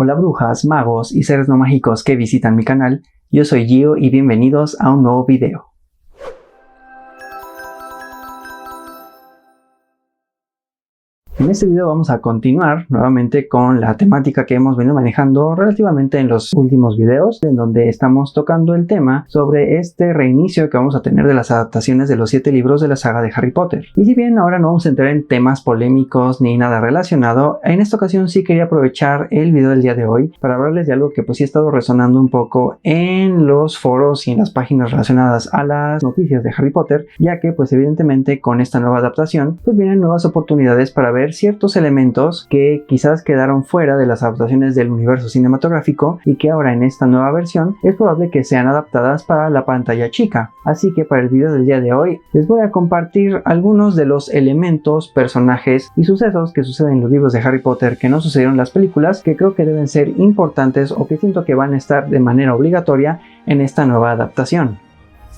Hola brujas, magos y seres no mágicos que visitan mi canal, yo soy Gio y bienvenidos a un nuevo video. En este video vamos a continuar nuevamente con la temática que hemos venido manejando relativamente en los últimos videos, en donde estamos tocando el tema sobre este reinicio que vamos a tener de las adaptaciones de los 7 libros de la saga de Harry Potter. Y si bien ahora no vamos a entrar en temas polémicos ni nada relacionado, en esta ocasión sí quería aprovechar el video del día de hoy para hablarles de algo que pues sí ha estado resonando un poco en los foros y en las páginas relacionadas a las noticias de Harry Potter, ya que pues evidentemente con esta nueva adaptación pues vienen nuevas oportunidades para ver ciertos elementos que quizás quedaron fuera de las adaptaciones del universo cinematográfico y que ahora en esta nueva versión es probable que sean adaptadas para la pantalla chica. Así que para el video del día de hoy les voy a compartir algunos de los elementos, personajes y sucesos que suceden en los libros de Harry Potter que no sucedieron en las películas, que creo que deben ser importantes o que siento que van a estar de manera obligatoria en esta nueva adaptación.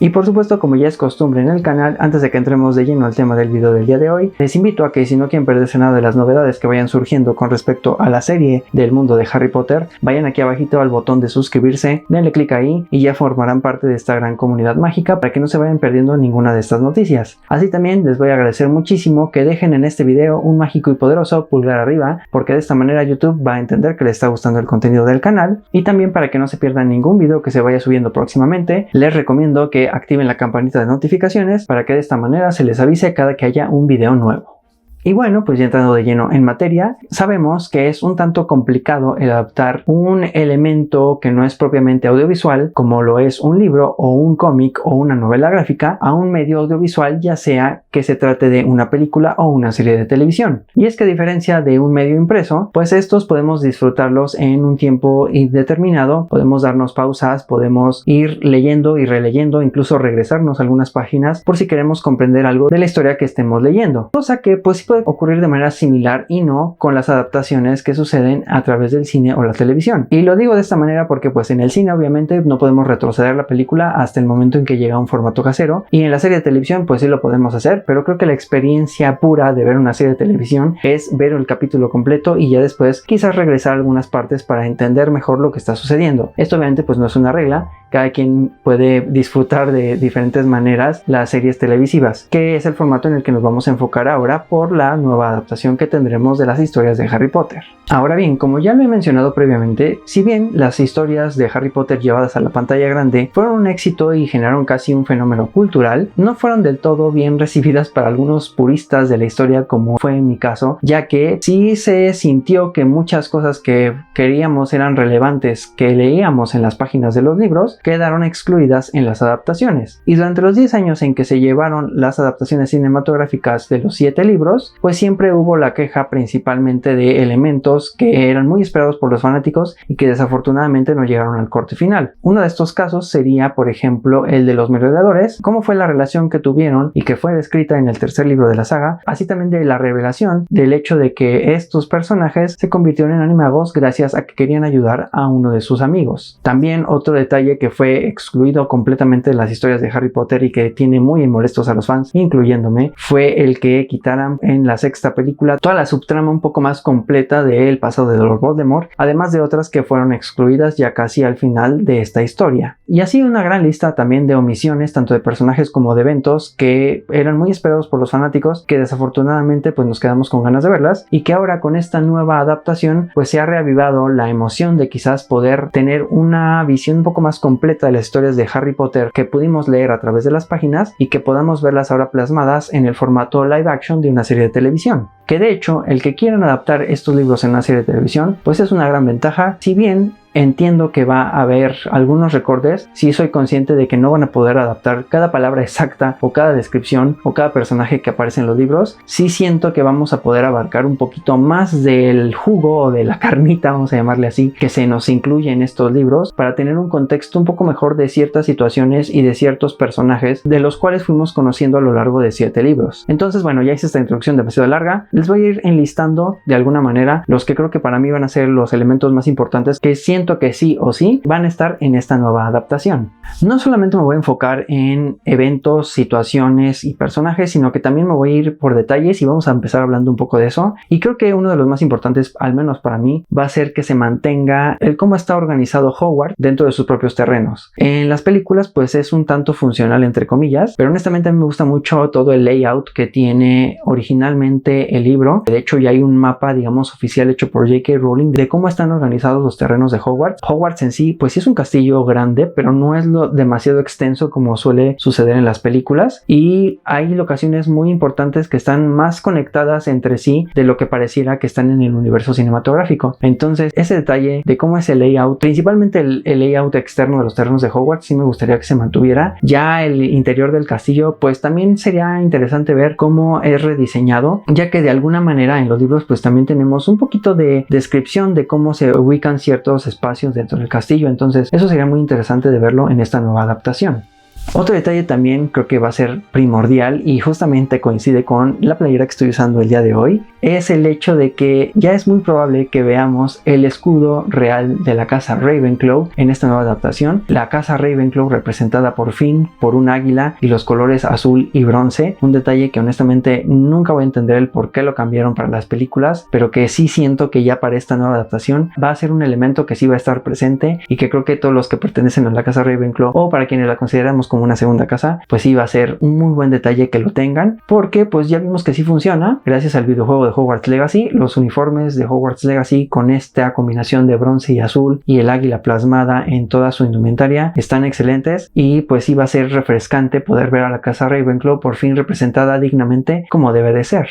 Y por supuesto, como ya es costumbre en el canal, antes de que entremos de lleno al tema del video del día de hoy, les invito a que si no quieren perderse nada de las novedades que vayan surgiendo con respecto a la serie del mundo de Harry Potter, vayan aquí abajito al botón de suscribirse, denle clic ahí y ya formarán parte de esta gran comunidad mágica para que no se vayan perdiendo ninguna de estas noticias. Así también les voy a agradecer muchísimo que dejen en este video un mágico y poderoso pulgar arriba, porque de esta manera YouTube va a entender que les está gustando el contenido del canal. Y también para que no se pierdan ningún video que se vaya subiendo próximamente, les recomiendo que activen la campanita de notificaciones para que de esta manera se les avise cada que haya un video nuevo. Y bueno, pues ya entrando de lleno en materia, sabemos que es un tanto complicado el adaptar un elemento que no es propiamente audiovisual, como lo es un libro o un cómic o una novela gráfica, a un medio audiovisual, ya sea que se trate de una película o una serie de televisión. Y es que a diferencia de un medio impreso, pues estos podemos disfrutarlos en un tiempo indeterminado, podemos darnos pausas, podemos ir leyendo y releyendo, incluso regresarnos a algunas páginas por si queremos comprender algo de la historia que estemos leyendo. Cosa que pues puede ocurrir de manera similar y no con las adaptaciones que suceden a través del cine o la televisión. Y lo digo de esta manera porque pues en el cine obviamente no podemos retroceder la película hasta el momento en que llega a un formato casero, y en la serie de televisión pues sí lo podemos hacer, pero creo que la experiencia pura de ver una serie de televisión es ver el capítulo completo y ya después quizás regresar a algunas partes para entender mejor lo que está sucediendo. Esto obviamente pues no es una regla, cada quien puede disfrutar de diferentes maneras las series televisivas, que es el formato en el que nos vamos a enfocar ahora por la nueva adaptación que tendremos de las historias de Harry Potter. Ahora bien, como ya lo he mencionado previamente, si bien las historias de Harry Potter llevadas a la pantalla grande fueron un éxito y generaron casi un fenómeno cultural, no fueron del todo bien recibidas para algunos puristas de la historia, como fue en mi caso, ya que sí se sintió que muchas cosas que queríamos eran relevantes, que leíamos en las páginas de los libros, quedaron excluidas en las adaptaciones. Y durante los 10 años en que se llevaron las adaptaciones cinematográficas de los 7 libros, pues siempre hubo la queja principalmente de elementos que eran muy esperados por los fanáticos y que desafortunadamente no llegaron al corte final. Uno de estos casos sería, por ejemplo, el de los merodeadores, cómo fue la relación que tuvieron y que fue descrita en el tercer libro de la saga, así también de la revelación del hecho de que estos personajes se convirtieron en animagos gracias a que querían ayudar a uno de sus amigos. También otro detalle que fue excluido completamente de las historias de Harry Potter y que tiene muy molestos a los fans, incluyéndome, fue el que quitaran en la sexta película toda la subtrama un poco más completa del pasado de Lord Voldemort, además de otras que fueron excluidas ya casi al final de esta historia. Y así una gran lista también de omisiones, tanto de personajes como de eventos que eran muy esperados por los fanáticos, que desafortunadamente pues nos quedamos con ganas de verlas, y que ahora con esta nueva adaptación pues se ha reavivado la emoción de quizás poder tener una visión un poco más completa de las historias de Harry Potter que pudimos leer a través de las páginas y que podamos verlas ahora plasmadas en el formato live action de una serie de televisión. Que de hecho, el que quieran adaptar estos libros en una serie de televisión pues es una gran ventaja, si bien entiendo que va a haber algunos recortes, sí soy consciente de que no van a poder adaptar cada palabra exacta o cada descripción o cada personaje que aparece en los libros. Sí siento que vamos a poder abarcar un poquito más del jugo o de la carnita, vamos a llamarle así, que se nos incluye en estos libros para tener un contexto un poco mejor de ciertas situaciones y de ciertos personajes de los cuales fuimos conociendo a lo largo de 7 libros. Entonces bueno, ya hice esta introducción demasiado larga, les voy a ir enlistando de alguna manera los que creo que para mí van a ser los elementos más importantes que siento siento que sí o sí van a estar en esta nueva adaptación. No solamente me voy a enfocar en eventos, situaciones y personajes, sino que también me voy a ir por detalles y vamos a empezar hablando un poco de eso. Y creo que uno de los más importantes, al menos para mí, va a ser que se mantenga el cómo está organizado Hogwarts dentro de sus propios terrenos. En las películas pues es un tanto funcional entre comillas, pero honestamente a mí me gusta mucho todo el layout que tiene originalmente el libro. De hecho ya hay un mapa, digamos, oficial hecho por J.K. Rowling de cómo están organizados los terrenos de Hogwarts. Hogwarts en sí pues sí es un castillo grande, pero no es lo demasiado extenso como suele suceder en las películas, y hay locaciones muy importantes que están más conectadas entre sí de lo que pareciera que están en el universo cinematográfico. Entonces ese detalle de cómo es el layout, principalmente el layout externo de los terrenos de Hogwarts, sí me gustaría que se mantuviera. Ya el interior del castillo pues también sería interesante ver cómo es rediseñado, ya que de alguna manera en los libros pues también tenemos un poquito de descripción de cómo se ubican ciertos espacios dentro del castillo. Entonces eso sería muy interesante de verlo en esta nueva adaptación. Otro detalle también creo que va a ser primordial y justamente coincide con la playera que estoy usando el día de hoy, es el hecho de que ya es muy probable que veamos el escudo real de la casa Ravenclaw en esta nueva adaptación. La casa Ravenclaw representada por fin por un águila y los colores azul y bronce, un detalle que honestamente nunca voy a entender el por qué lo cambiaron para las películas, pero que sí siento que ya para esta nueva adaptación va a ser un elemento que sí va a estar presente y que creo que todos los que pertenecen a la casa Ravenclaw, o para quienes la consideramos como una segunda casa, pues sí va a ser un muy buen detalle que lo tengan, porque pues ya vimos que sí funciona gracias al videojuego de Hogwarts Legacy. Los uniformes de Hogwarts Legacy con esta combinación de bronce y azul y el águila plasmada en toda su indumentaria están excelentes, y pues sí va a ser refrescante poder ver a la casa Ravenclaw por fin representada dignamente como debe de ser.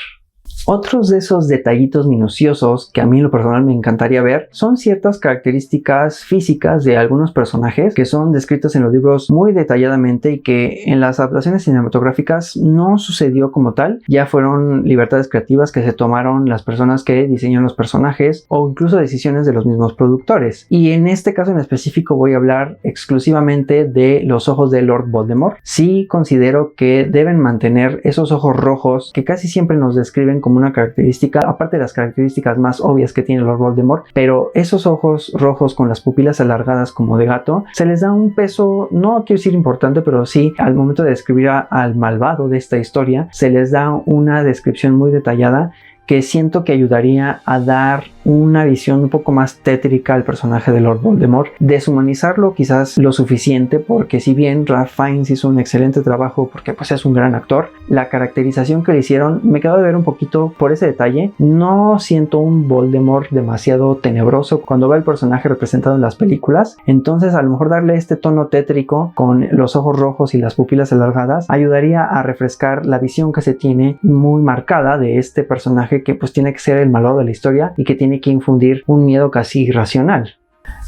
Otros de esos detallitos minuciosos que a mí en lo personal me encantaría ver son ciertas características físicas de algunos personajes que son descritos en los libros muy detalladamente y que en las adaptaciones cinematográficas no sucedió como tal. Ya fueron libertades creativas que se tomaron las personas que diseñan los personajes o incluso decisiones de los mismos productores. Y en este caso en específico voy a hablar exclusivamente de los ojos de Lord Voldemort. Sí considero que deben mantener esos ojos rojos que casi siempre nos describen como una característica, aparte de las características más obvias que tiene Lord Voldemort, pero esos ojos rojos con las pupilas alargadas como de gato, se les da un peso, no quiero decir importante, pero sí al momento de describir al malvado de esta historia, se les da una descripción muy detallada que siento que ayudaría a dar una visión un poco más tétrica al personaje de Lord Voldemort, deshumanizarlo quizás lo suficiente, porque si bien Ralph Fiennes hizo un excelente trabajo porque pues es un gran actor, la caracterización que le hicieron me quedó de ver un poquito por ese detalle. No siento un Voldemort demasiado tenebroso cuando veo el personaje representado en las películas, entonces a lo mejor darle este tono tétrico con los ojos rojos y las pupilas alargadas ayudaría a refrescar la visión que se tiene muy marcada de este personaje que pues tiene que ser el malvado de la historia y que tiene que infundir un miedo casi irracional.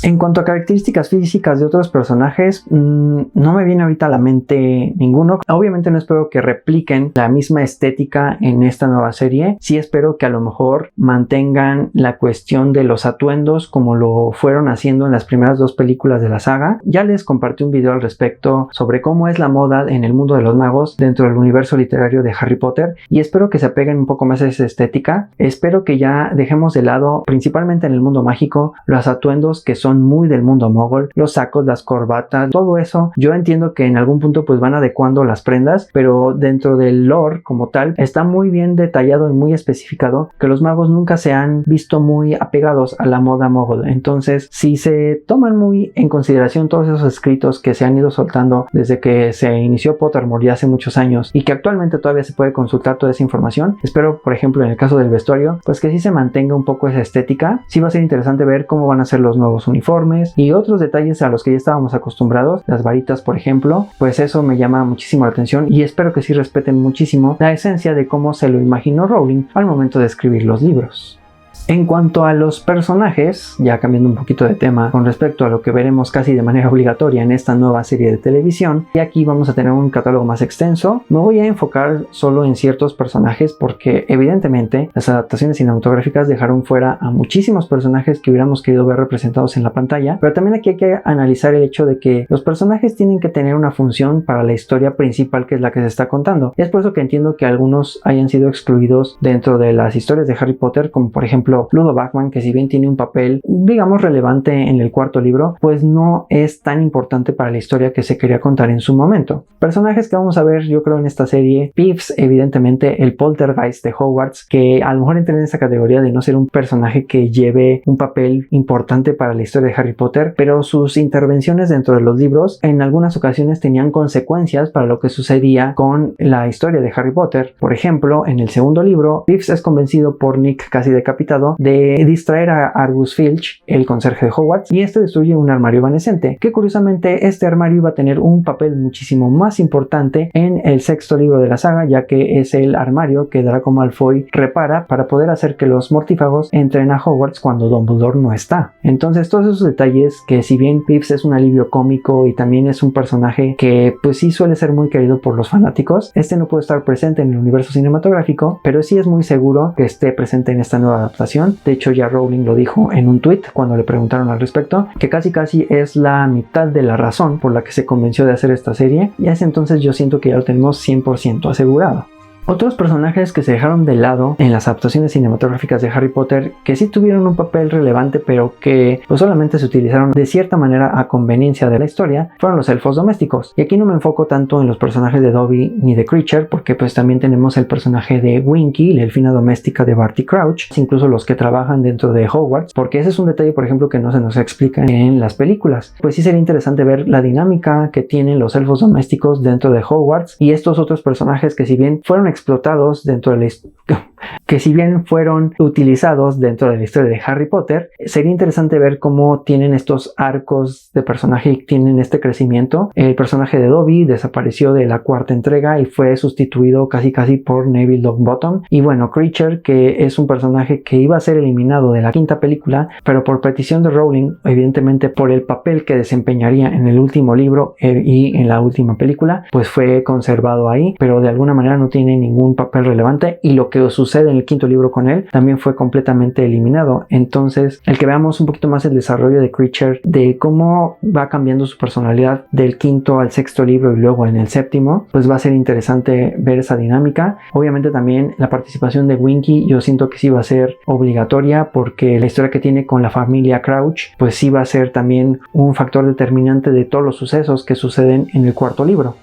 En cuanto a características físicas de otros personajes, no me viene ahorita a la mente ninguno. Obviamente no espero que repliquen la misma estética en esta nueva serie. Sí espero que a lo mejor mantengan la cuestión de los atuendos como lo fueron haciendo en las primeras dos películas de la saga. Ya les compartí un video al respecto sobre cómo es la moda en el mundo de los magos dentro del universo literario de Harry Potter, y espero que se apeguen un poco más a esa estética. Espero que ya dejemos de lado, principalmente en el mundo mágico, los atuendos que son muy del mundo mogol, los sacos, las corbatas, todo eso. Yo entiendo que en algún punto pues van adecuando las prendas, pero dentro del lore como tal está muy bien detallado y muy especificado que los magos nunca se han visto muy apegados a la moda mogol. Entonces si se toman muy en consideración todos esos escritos que se han ido soltando desde que se inició Pottermore ya hace muchos años y que actualmente todavía se puede consultar toda esa información, espero por ejemplo en el caso del vestuario pues que sí se mantenga un poco esa estética. Sí va a ser interesante ver cómo van a ser los nuevos uniformes y otros detalles a los que ya estábamos acostumbrados, las varitas por ejemplo, pues eso me llama muchísimo la atención y espero que sí respeten muchísimo la esencia de cómo se lo imaginó Rowling al momento de escribir los libros. En cuanto a los personajes, ya cambiando un poquito de tema con respecto a lo que veremos casi de manera obligatoria en esta nueva serie de televisión, y aquí vamos a tener un catálogo más extenso, me voy a enfocar solo en ciertos personajes porque evidentemente las adaptaciones cinematográficas dejaron fuera a muchísimos personajes que hubiéramos querido ver representados en la pantalla, pero también aquí hay que analizar el hecho de que los personajes tienen que tener una función para la historia principal que es la que se está contando. Y es por eso que entiendo que algunos hayan sido excluidos dentro de las historias de Harry Potter, como por ejemplo pero Ludo Bagman, que si bien tiene un papel, digamos, relevante en el cuarto libro, pues no es tan importante para la historia que se quería contar en su momento. Personajes que vamos a ver, yo creo, en esta serie: Peeves, evidentemente el poltergeist de Hogwarts, que a lo mejor entra en esa categoría de no ser un personaje que lleve un papel importante para la historia de Harry Potter, pero sus intervenciones dentro de los libros en algunas ocasiones tenían consecuencias para lo que sucedía con la historia de Harry Potter. Por ejemplo, en el segundo libro, Peeves es convencido por Nick, casi decapitado, de distraer a Argus Filch, el conserje de Hogwarts, y este destruye un armario evanescente, que curiosamente este armario iba a tener un papel muchísimo más importante en el sexto libro de la saga, ya que es el armario que Draco Malfoy repara para poder hacer que los mortífagos entren a Hogwarts cuando Dumbledore no está. Entonces, todos esos detalles, que si bien Peeves es un alivio cómico y también es un personaje que pues sí suele ser muy querido por los fanáticos, este no puede estar presente en el universo cinematográfico, pero sí es muy seguro que esté presente en esta nueva adaptación. De hecho, ya Rowling lo dijo en un tweet cuando le preguntaron al respecto, que casi es la mitad de la razón por la que se convenció de hacer esta serie, y a ese entonces yo siento que ya lo tenemos 100% asegurado. Otros personajes que se dejaron de lado en las adaptaciones cinematográficas de Harry Potter, que sí tuvieron un papel relevante pero que pues solamente se utilizaron de cierta manera a conveniencia de la historia, fueron los elfos domésticos. Y aquí no me enfoco tanto en los personajes de Dobby ni de Kreacher, porque pues también tenemos el personaje de Winky, la elfina doméstica de Barty Crouch, incluso los que trabajan dentro de Hogwarts, porque ese es un detalle, por ejemplo, que no se nos explica en las películas. Pues sí sería interesante ver la dinámica que tienen los elfos domésticos dentro de Hogwarts y estos otros personajes que, si bien fueron explotados dentro de la que si bien fueron utilizados dentro de la historia de Harry Potter, sería interesante ver cómo tienen estos arcos de personaje y tienen este crecimiento. El personaje de Dobby desapareció de la cuarta entrega y fue sustituido casi por Neville Longbottom. Y bueno, Kreacher, que es un personaje que iba a ser eliminado de la quinta película, pero por petición de Rowling, evidentemente por el papel que desempeñaría en el último libro y en la última película, pues fue conservado ahí, pero de alguna manera no tiene ningún papel relevante, y lo que sucede en el quinto libro con él también fue completamente eliminado. Entonces, el que veamos un poquito más el desarrollo de Kreacher, de cómo va cambiando su personalidad del quinto al sexto libro y luego en el séptimo, pues va a ser interesante ver esa dinámica. Obviamente también la participación de Winky yo siento que sí va a ser obligatoria, porque la historia que tiene con la familia Crouch pues sí va a ser también un factor determinante de todos los sucesos que suceden en el cuarto libro.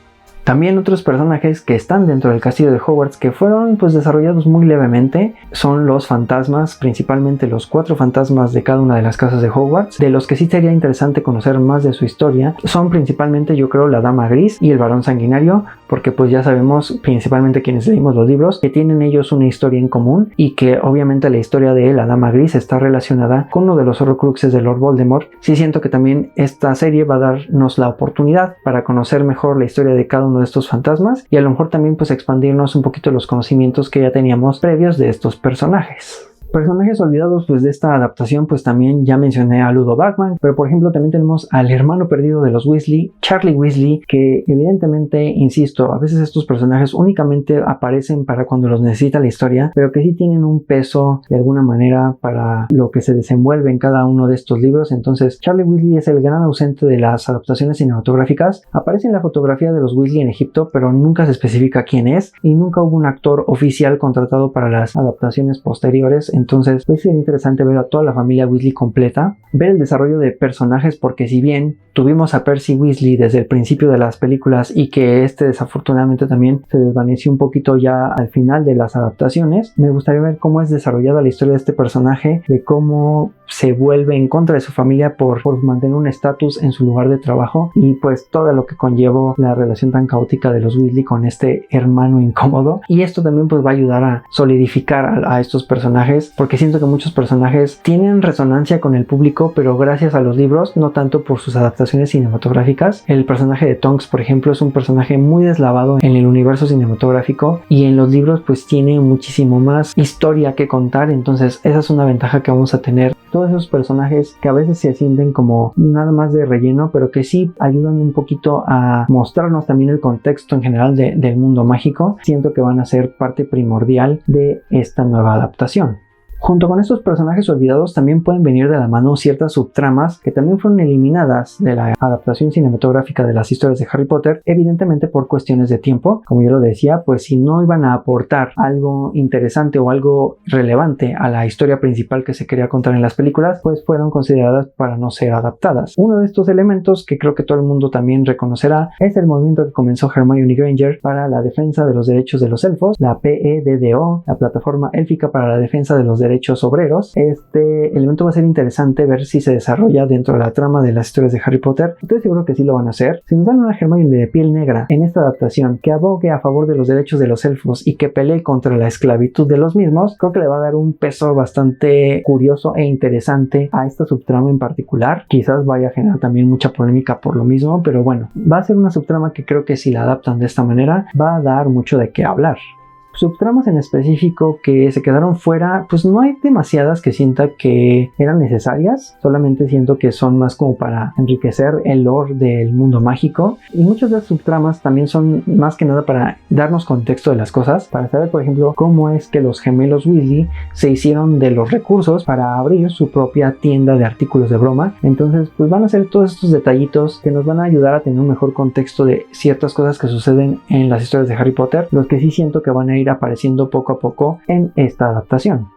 También otros personajes que están dentro del castillo de Hogwarts que fueron pues desarrollados muy levemente son los fantasmas, principalmente los 4 fantasmas de cada una de las casas de Hogwarts, de los que sí sería interesante conocer más de su historia. Son principalmente, yo creo, la Dama Gris y el Varón Sanguinario, porque pues ya sabemos, principalmente quienes leímos los libros, que tienen ellos una historia en común, y que obviamente la historia de la Dama Gris está relacionada con uno de los Horcruxes de Lord Voldemort. Sí siento que también esta serie va a darnos la oportunidad para conocer mejor la historia de cada uno de estos fantasmas, y a lo mejor también pues expandirnos un poquito los conocimientos que ya teníamos previos de estos personajes. Personajes olvidados pues de esta adaptación, pues también ya mencioné a Ludo Bagman, pero por ejemplo también tenemos al hermano perdido de los Weasley, Charlie Weasley, que evidentemente, insisto, a veces estos personajes únicamente aparecen para cuando los necesita la historia, pero que sí tienen un peso de alguna manera para lo que se desenvuelve en cada uno de estos libros. Entonces Charlie Weasley es el gran ausente de las adaptaciones cinematográficas. Aparece en la fotografía de los Weasley en Egipto, pero nunca se especifica quién es, y nunca hubo un actor oficial contratado para las adaptaciones posteriores. Entonces pues sería interesante ver a toda la familia Weasley completa, ver el desarrollo de personajes, porque si bien tuvimos a Percy Weasley desde el principio de las películas y que desafortunadamente también se desvaneció un poquito ya al final de las adaptaciones, me gustaría ver cómo es desarrollada la historia de este personaje, de cómo se vuelve en contra de su familia por mantener un estatus en su lugar de trabajo, y pues todo lo que conllevó la relación tan caótica de los Weasley con este hermano incómodo. Y esto también pues va a ayudar a solidificar a estos personajes, porque siento que muchos personajes tienen resonancia con el público, pero gracias a los libros, no tanto por sus adaptaciones cinematográficas. El personaje de Tonks, por ejemplo, es un personaje muy deslavado en el universo cinematográfico, y en los libros pues tiene muchísimo más historia que contar. Entonces esa es una ventaja que vamos a tener. Todos esos personajes que a veces se sienten como nada más de relleno, pero que sí ayudan un poquito a mostrarnos también el contexto en general del mundo mágico, siento que van a ser parte primordial de esta nueva adaptación. Junto con estos personajes olvidados también pueden venir de la mano ciertas subtramas que también fueron eliminadas de la adaptación cinematográfica de las historias de Harry Potter, evidentemente por cuestiones de tiempo. Como yo lo decía, pues si no iban a aportar algo interesante o algo relevante a la historia principal que se quería contar en las películas, pues fueron consideradas para no ser adaptadas. Uno de estos elementos que creo que todo el mundo también reconocerá es el movimiento que comenzó Hermione Granger para la defensa de los derechos de los elfos, la PEDDO, la plataforma élfica para la defensa de los derechos obreros. Este elemento va a ser interesante ver si se desarrolla dentro de la trama de las historias de Harry Potter. Estoy seguro que sí lo van a hacer. Si nos dan una Hermione de piel negra en esta adaptación que abogue a favor de los derechos de los elfos y que pelee contra la esclavitud de los mismos, creo que le va a dar un peso bastante curioso e interesante a esta subtrama en particular. Quizás vaya a generar también mucha polémica por lo mismo, pero bueno, va a ser una subtrama que creo que si la adaptan de esta manera va a dar mucho de qué hablar. Subtramas en específico que se quedaron fuera, pues no hay demasiadas que sienta que eran necesarias, solamente siento que son más como para enriquecer el lore del mundo mágico, y muchas de las subtramas también son más que nada para darnos contexto de las cosas, para saber por ejemplo cómo es que los gemelos Weasley se hicieron de los recursos para abrir su propia tienda de artículos de broma. Entonces pues van a ser todos estos detallitos que nos van a ayudar a tener un mejor contexto de ciertas cosas que suceden en las historias de Harry Potter, los que sí siento que van a ir apareciendo poco a poco en esta adaptación.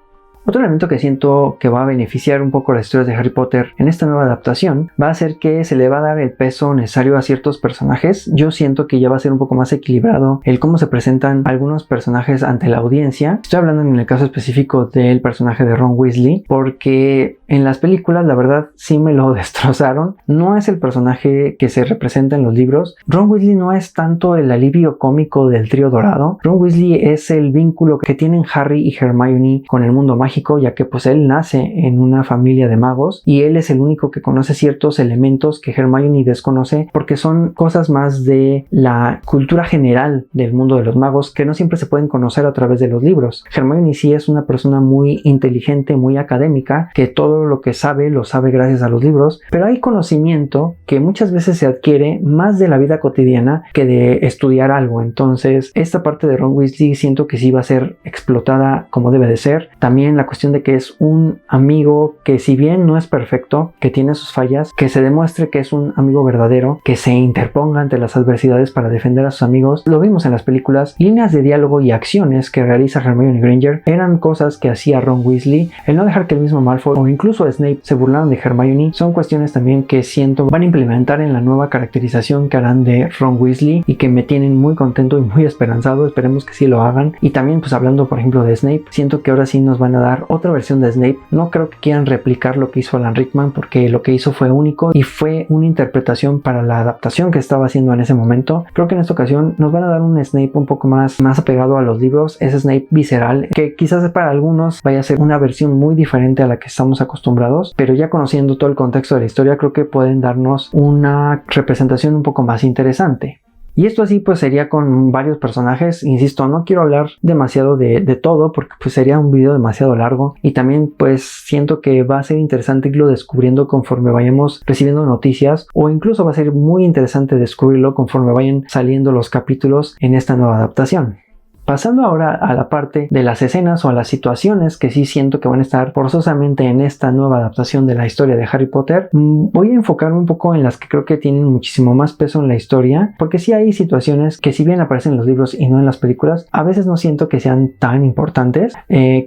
Otro elemento que siento que va a beneficiar un poco las historias de Harry Potter en esta nueva adaptación va a ser que se le va a dar el peso necesario a ciertos personajes. Yo siento que ya va a ser un poco más equilibrado el cómo se presentan algunos personajes ante la audiencia. Estoy hablando en el caso específico del personaje de Ron Weasley, porque en las películas la verdad sí me lo destrozaron. No es el personaje que se representa en los libros. Ron Weasley no es tanto el alivio cómico del trío dorado. Ron Weasley es el vínculo que tienen Harry y Hermione con el mundo mágico, ya que pues él nace en una familia de magos y él es el único que conoce ciertos elementos que Hermione desconoce, porque son cosas más de la cultura general del mundo de los magos que no siempre se pueden conocer a través de los libros. Hermione sí es una persona muy inteligente, muy académica, que todo lo que sabe lo sabe gracias a los libros, pero hay conocimiento que muchas veces se adquiere más de la vida cotidiana que de estudiar algo. Entonces esta parte de Ron Weasley siento que sí va a ser explotada como debe de ser. También la cuestión de que es un amigo que, si bien no es perfecto, que tiene sus fallas, que se demuestre que es un amigo verdadero, que se interponga ante las adversidades para defender a sus amigos. Lo vimos en las películas. Líneas de diálogo y acciones que realiza Hermione Granger eran cosas que hacía Ron Weasley. El no dejar que el mismo Malfoy o incluso Snape se burlaran de Hermione son cuestiones también que siento van a implementar en la nueva caracterización que harán de Ron Weasley y que me tienen muy contento y muy esperanzado. Esperemos que sí lo hagan. Y también pues hablando por ejemplo de Snape, siento que ahora sí nos van a dar otra versión de Snape. No creo que quieran replicar lo que hizo Alan Rickman, porque lo que hizo fue único y fue una interpretación para la adaptación que estaba haciendo en ese momento. Creo que en esta ocasión nos van a dar un Snape un poco más apegado a los libros, ese Snape visceral, que quizás para algunos vaya a ser una versión muy diferente a la que estamos acostumbrados, pero ya conociendo todo el contexto de la historia creo que pueden darnos una representación un poco más interesante. Y esto así pues sería con varios personajes. Insisto, no quiero hablar demasiado de todo porque pues sería un video demasiado largo, y también pues siento que va a ser interesante irlo descubriendo conforme vayamos recibiendo noticias, o incluso va a ser muy interesante descubrirlo conforme vayan saliendo los capítulos en esta nueva adaptación. Pasando ahora a la parte de las escenas o a las situaciones que sí siento que van a estar forzosamente en esta nueva adaptación de la historia de Harry Potter, voy a enfocarme un poco en las que creo que tienen muchísimo más peso en la historia, porque sí hay situaciones que, si bien aparecen en los libros y no en las películas, a veces no siento que sean tan importantes.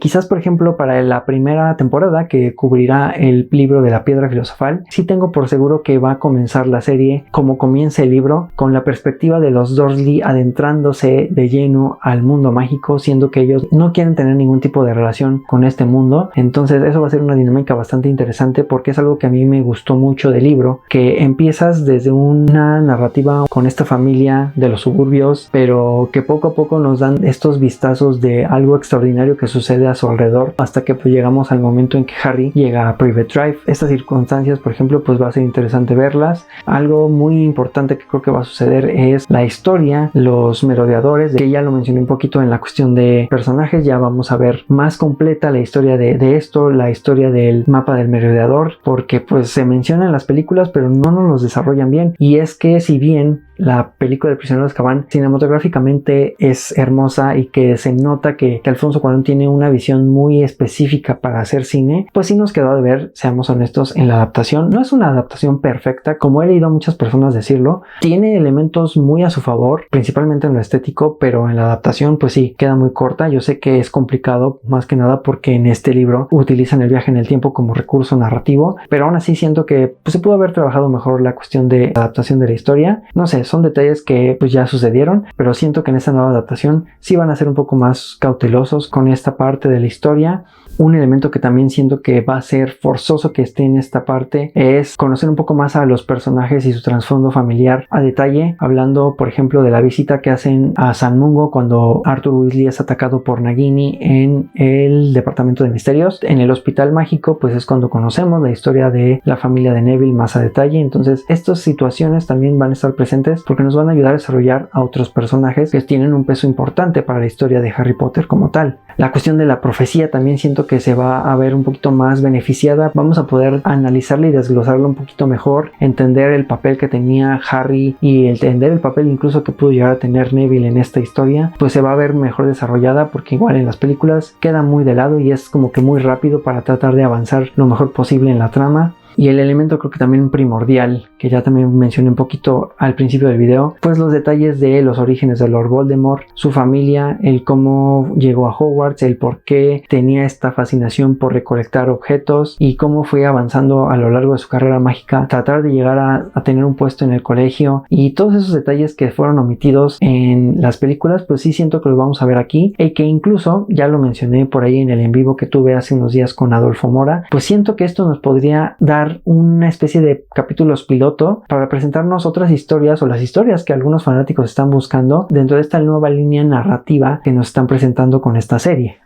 Quizás por ejemplo para la primera temporada, que cubrirá el libro de la Piedra Filosofal, sí tengo por seguro que va a comenzar la serie como comienza el libro, con la perspectiva de los Dursley adentrándose de lleno al mundo mágico, siendo que ellos no quieren tener ningún tipo de relación con este mundo. Entonces eso va a ser una dinámica bastante interesante, porque es algo que a mí me gustó mucho del libro, que empiezas desde una narrativa con esta familia de los suburbios, pero que poco a poco nos dan estos vistazos de algo extraordinario que sucede a su alrededor, hasta que pues llegamos al momento en que Harry llega a Private Drive. Estas circunstancias, por ejemplo, pues va a ser interesante verlas. Algo muy importante que creo que va a suceder es la historia, los merodeadores, que ya lo mencioné un poquito en la cuestión de personajes. Ya vamos a ver más completa la historia de esto, la historia del mapa del merodeador, porque pues se menciona en las películas pero no nos los desarrollan bien, y es que si bien la película del Prisionero de Azkaban cinematográficamente es hermosa y que se nota que Alfonso Cuarón tiene una visión muy específica para hacer cine, pues sí nos quedó de ver, seamos honestos, en la adaptación. No es una adaptación perfecta, como he leído a muchas personas decirlo, tiene elementos muy a su favor, principalmente en lo estético, pero en la adaptación pues sí, queda muy corta. Yo sé que es complicado, más que nada porque en este libro utilizan el viaje en el tiempo como recurso narrativo, pero aún así siento que pues, se pudo haber trabajado mejor la cuestión de adaptación de la historia. No sé, son detalles que pues ya sucedieron, pero siento que en esta nueva adaptación sí van a ser un poco más cautelosos con esta parte de la historia. Un elemento que también siento que va a ser forzoso que esté en esta parte es conocer un poco más a los personajes y su trasfondo familiar a detalle, hablando por ejemplo de la visita que hacen a San Mungo cuando Arthur Weasley es atacado por Nagini en el departamento de misterios. En el hospital mágico pues es cuando conocemos la historia de la familia de Neville más a detalle. Entonces estas situaciones también van a estar presentes porque nos van a ayudar a desarrollar a otros personajes que tienen un peso importante para la historia de Harry Potter como tal. La cuestión de la profecía también siento que se va a ver un poquito más beneficiada. Vamos a poder analizarla y desglosarla un poquito mejor, entender el papel que tenía Harry y entender el papel incluso que pudo llegar a tener Neville en esta historia, pues se va a ver mejor desarrollada, porque igual en las películas queda muy de lado y es como que muy rápido para tratar de avanzar lo mejor posible en la trama. Y el elemento creo que también primordial, que ya también mencioné un poquito al principio del video, pues los detalles de los orígenes de Lord Voldemort, su familia, el cómo llegó a Hogwarts, el por qué tenía esta fascinación por recolectar objetos y cómo fue avanzando a lo largo de su carrera mágica, tratar de llegar a tener un puesto en el colegio, y todos esos detalles que fueron omitidos en las películas, pues sí siento que los vamos a ver aquí, y que incluso, ya lo mencioné por ahí en el en vivo que tuve hace unos días con Adolfo Mora, pues siento que esto nos podría dar una especie de capítulos piloto para presentarnos otras historias o las historias que algunos fanáticos están buscando dentro de esta nueva línea narrativa que nos están presentando con esta serie.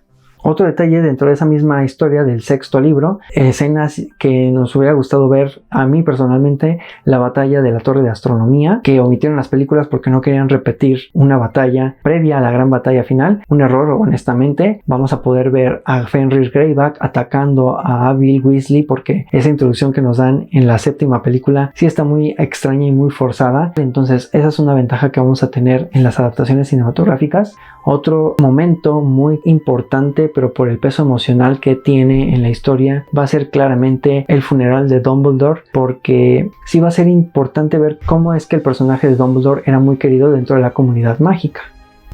Otro detalle dentro de esa misma historia del sexto libro, escenas que nos hubiera gustado ver a mí personalmente, la batalla de la Torre de Astronomía, que omitieron las películas porque no querían repetir una batalla previa a la gran batalla final. Un error, honestamente. Vamos a poder ver a Fenrir Greyback atacando a Bill Weasley, porque esa introducción que nos dan en la séptima película sí está muy extraña y muy forzada. Entonces esa es una ventaja que vamos a tener en las adaptaciones cinematográficas. Otro momento muy importante, pero por el peso emocional que tiene en la historia, va a ser claramente el funeral de Dumbledore, porque sí va a ser importante ver cómo es que el personaje de Dumbledore era muy querido dentro de la comunidad mágica.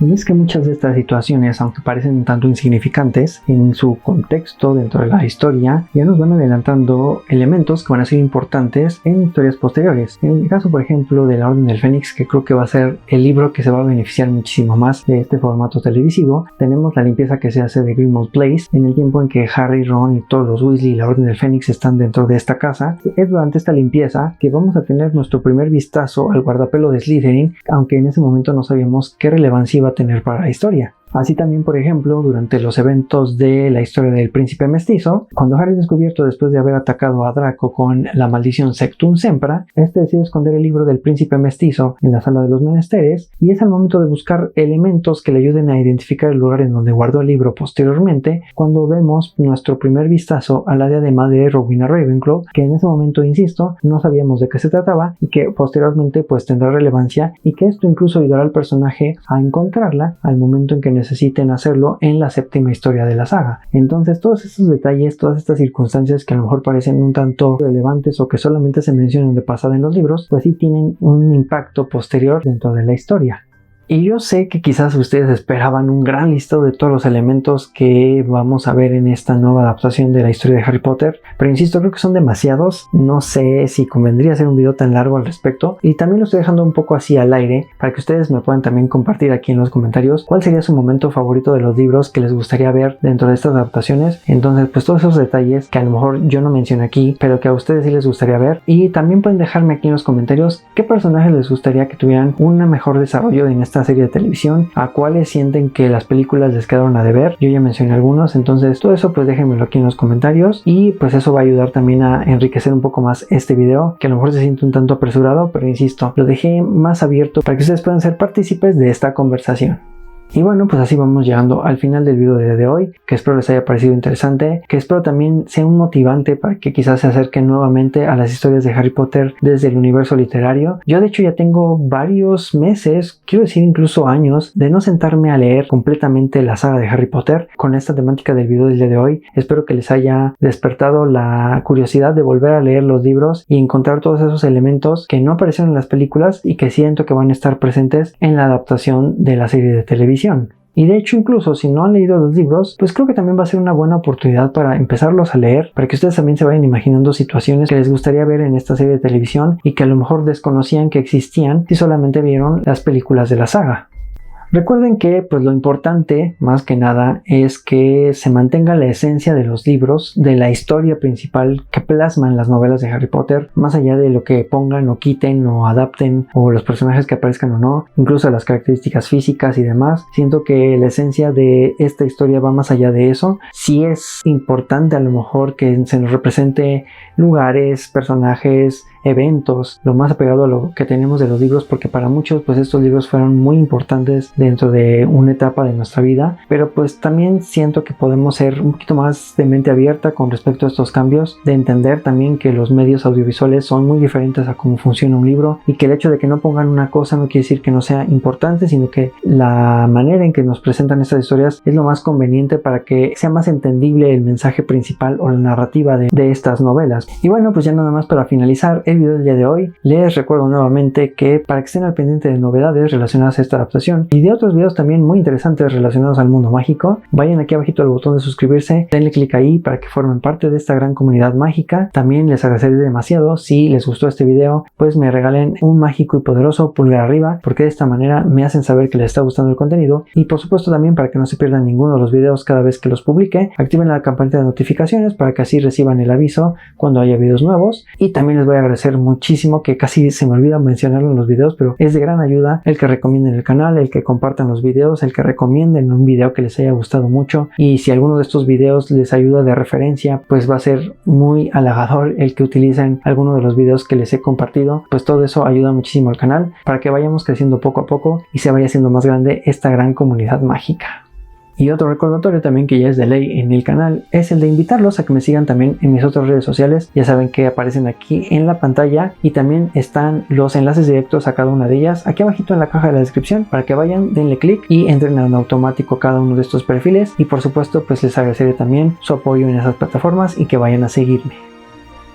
Y es que muchas de estas situaciones, aunque parecen un tanto insignificantes, en su contexto dentro de la historia, ya nos van adelantando elementos que van a ser importantes en historias posteriores. En el caso, por ejemplo, de la Orden del Fénix, que creo que va a ser el libro que se va a beneficiar muchísimo más de este formato televisivo, tenemos la limpieza que se hace de Grimmauld Place en el tiempo en que Harry, Ron y todos los Weasley y la Orden del Fénix están dentro de esta casa. Es durante esta limpieza que vamos a tener nuestro primer vistazo al guardapelo de Slytherin, aunque en ese momento no sabíamos qué relevancia iba a tener para la historia. Así también, por ejemplo, durante los eventos de la historia del príncipe mestizo, cuando Harry es descubierto después de haber atacado a Draco con la maldición Sectum Sempra, este decide esconder el libro del príncipe mestizo en la sala de los menesteres, y es al momento de buscar elementos que le ayuden a identificar el lugar en donde guardó el libro posteriormente, cuando vemos nuestro primer vistazo a la diadema de Rowena Ravenclaw, que en ese momento, insisto, no sabíamos de qué se trataba y que posteriormente pues tendrá relevancia, y que esto incluso ayudará al personaje a encontrarla al momento en que necesiten hacerlo en la séptima historia de la saga. Entonces todos estos detalles, todas estas circunstancias que a lo mejor parecen un tanto relevantes o que solamente se mencionan de pasada en los libros, pues sí tienen un impacto posterior dentro de la historia. Y yo sé que quizás ustedes esperaban un gran listado de todos los elementos que vamos a ver en esta nueva adaptación de la historia de Harry Potter, pero insisto, creo que son demasiados. No sé si convendría hacer un video tan largo al respecto, y también lo estoy dejando un poco así al aire para que ustedes me puedan también compartir aquí en los comentarios cuál sería su momento favorito de los libros que les gustaría ver dentro de estas adaptaciones. Entonces pues todos esos detalles que a lo mejor yo no mencioné aquí, pero que a ustedes sí les gustaría ver, y también pueden dejarme aquí en los comentarios qué personajes les gustaría que tuvieran un mejor desarrollo en esta serie de televisión, a cuáles sienten que las películas les quedaron a deber. Yo ya mencioné algunos, entonces todo eso pues déjenmelo aquí en los comentarios, y pues eso va a ayudar también a enriquecer un poco más este video, que a lo mejor se siente un tanto apresurado, pero insisto, lo dejé más abierto para que ustedes puedan ser partícipes de esta conversación. Y bueno, pues así vamos llegando al final del video de hoy, que espero les haya parecido interesante, que espero también sea un motivante para que quizás se acerquen nuevamente a las historias de Harry Potter desde el universo literario. Yo de hecho ya tengo varios meses, quiero decir incluso años, de no sentarme a leer completamente la saga de Harry Potter. Con esta temática del video del día de hoy, espero que les haya despertado la curiosidad de volver a leer los libros y encontrar todos esos elementos que no aparecieron en las películas y que siento que van a estar presentes en la adaptación de la serie de televisión. Y de hecho, incluso si no han leído los libros, pues creo que también va a ser una buena oportunidad para empezarlos a leer, para que ustedes también se vayan imaginando situaciones que les gustaría ver en esta serie de televisión y que a lo mejor desconocían que existían si solamente vieron las películas de la saga. Recuerden que pues lo importante más que nada es que se mantenga la esencia de los libros, de la historia principal que plasman las novelas de Harry Potter, más allá de lo que pongan o quiten o adapten o los personajes que aparezcan o no, incluso las características físicas y demás. Siento que la esencia de esta historia va más allá de eso. Sí es importante a lo mejor que se nos represente lugares, personajes, eventos, lo más apegado a lo que tenemos de los libros, porque para muchos pues estos libros fueron muy importantes dentro de una etapa de nuestra vida, pero pues también siento que podemos ser un poquito más de mente abierta con respecto a estos cambios, de entender también que los medios audiovisuales son muy diferentes a cómo funciona un libro y que el hecho de que no pongan una cosa no quiere decir que no sea importante, sino que la manera en que nos presentan estas historias es lo más conveniente para que sea más entendible el mensaje principal o la narrativa de estas novelas. Y bueno, pues ya nada más para finalizar el video del día de hoy, les recuerdo nuevamente que para que estén al pendiente de novedades relacionadas a esta adaptación y de otros videos también muy interesantes relacionados al mundo mágico, vayan aquí abajito al botón de suscribirse, denle clic ahí para que formen parte de esta gran comunidad mágica. También les agradecería demasiado si les gustó este video, pues me regalen un mágico y poderoso pulgar arriba, porque de esta manera me hacen saber que les está gustando el contenido. Y por supuesto también, para que no se pierdan ninguno de los videos cada vez que los publique, activen la campanita de notificaciones para que así reciban el aviso cuando haya videos nuevos. Y también les voy a agradecer muchísimo, que casi se me olvida mencionarlo en los videos, pero es de gran ayuda el que recomienden el canal, el que compartan los videos, el que recomienden un video que les haya gustado mucho, y si alguno de estos videos les ayuda de referencia, pues va a ser muy halagador el que utilicen alguno de los videos que les he compartido. Pues todo eso ayuda muchísimo al canal para que vayamos creciendo poco a poco y se vaya haciendo más grande esta gran comunidad mágica. Y otro recordatorio también que ya es de ley en el canal es el de invitarlos a que me sigan también en mis otras redes sociales. Ya saben que aparecen aquí en la pantalla y también están los enlaces directos a cada una de ellas aquí abajito en la caja de la descripción para que vayan, denle clic y entren en automático cada uno de estos perfiles. Y por supuesto pues les agradeceré también su apoyo en esas plataformas y que vayan a seguirme.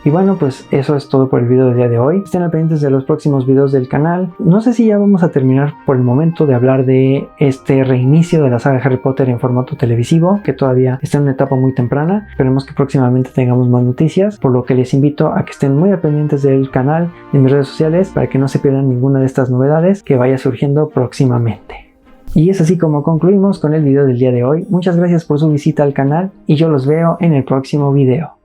Y bueno, pues eso es todo por el video del día de hoy. Estén al pendientes de los próximos videos del canal. No sé si ya vamos a terminar por el momento de hablar de este reinicio de la saga de Harry Potter en formato televisivo, que todavía está en una etapa muy temprana. Esperemos que próximamente tengamos más noticias, por lo que les invito a que estén muy al pendientes del canal, de mis redes sociales, para que no se pierdan ninguna de estas novedades que vaya surgiendo próximamente. Y es así como concluimos con el video del día de hoy. Muchas gracias por su visita al canal y yo los veo en el próximo video.